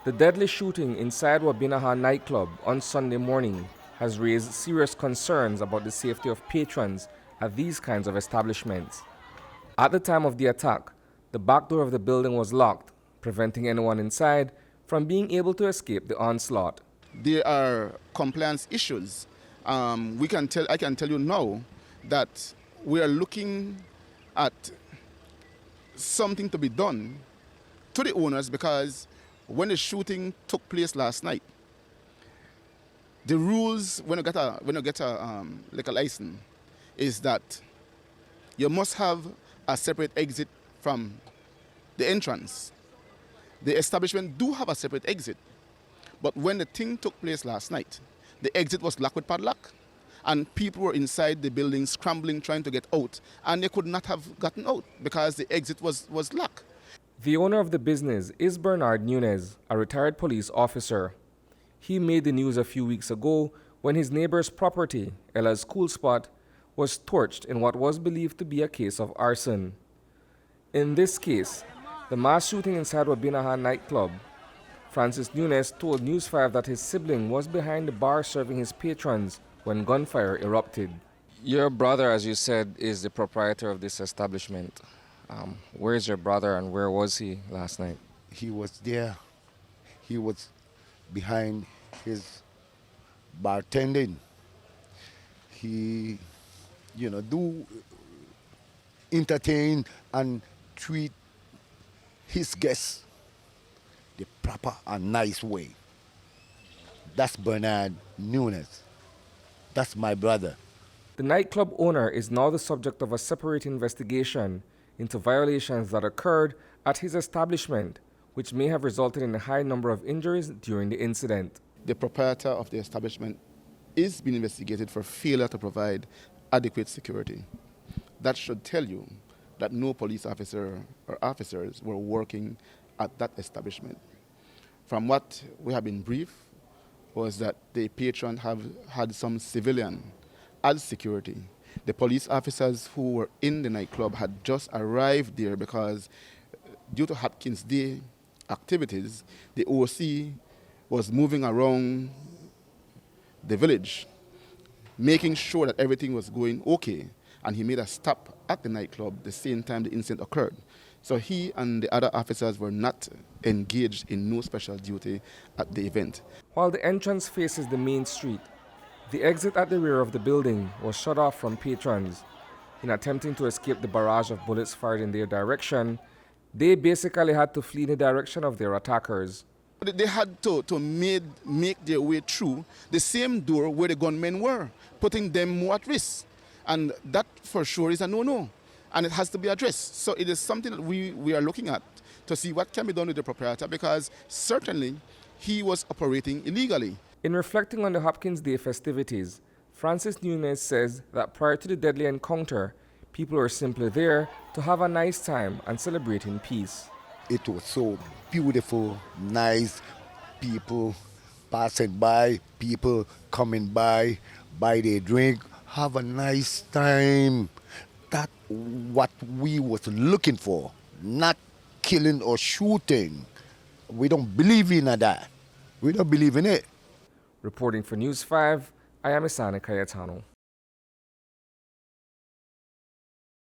The deadly shooting inside Wabinaha Nightclub on Sunday morning has raised serious concerns about the safety of patrons at these kinds of establishments. At the time of the attack, the back door of the building was locked, preventing anyone inside from being able to escape the onslaught. There are compliance issues. I can tell you now that we are looking at something to be done to the owners, because when the shooting took place last night, the rules when you get a liquor license is that you must have a separate exit from the entrance. The establishment do have a separate exit, but when the thing took place last night, the exit was locked with padlock, and people were inside the building scrambling, trying to get out, and they could not have gotten out because the exit was locked. The owner of the business is Nunez, a retired police officer. He made the news a few weeks ago when his neighbor's property, Ella's Cool Spot, was torched in what was believed to be a case of arson. In this case, the mass shooting inside Wabinaha Nightclub, Francis Nunez told News 5 that his sibling was behind the bar serving his patrons when gunfire erupted. Your brother, as you said, is the proprietor of this establishment. Where is your brother and where was he last night? He was there. He was behind his bartending. He, do entertain and treat his guests the proper and nice way. That's Bernard Nunez. That's my brother. The nightclub owner is now the subject of a separate investigation into violations that occurred at his establishment, which may have resulted in a high number of injuries during the incident. The proprietor of the establishment is being investigated for failure to provide adequate security. That should tell you that no police officer or officers were working at that establishment. From what we have been briefed was that the patron have had some civilian as security. The police officers who were in the nightclub had just arrived there because due to Hopkins Day activities, the OC was moving around the village, making sure that everything was going okay, and he made a stop at the nightclub the same time the incident occurred. So he and the other officers were not engaged in no special duty at the event. While the entrance faces the main street, the exit at the rear of the building was shut off from patrons. In attempting to escape the barrage of bullets fired in their direction, they basically had to flee in the direction of their attackers. They had to make their way through the same door where the gunmen were, putting them more at risk. And that for sure is a no-no, and it has to be addressed. So it is something that we are looking at to see what can be done with the proprietor, because certainly he was operating illegally. In reflecting on the Hopkins Day festivities, Francis Nunez says that prior to the deadly encounter, people were simply there to have a nice time and celebrate in peace. It was so beautiful, nice, people passing by, people coming by, buy their drink, have a nice time. That's what we was looking for, not killing or shooting. We don't believe in that. We don't believe in it. Reporting for News 5, I am Isani Cayetano.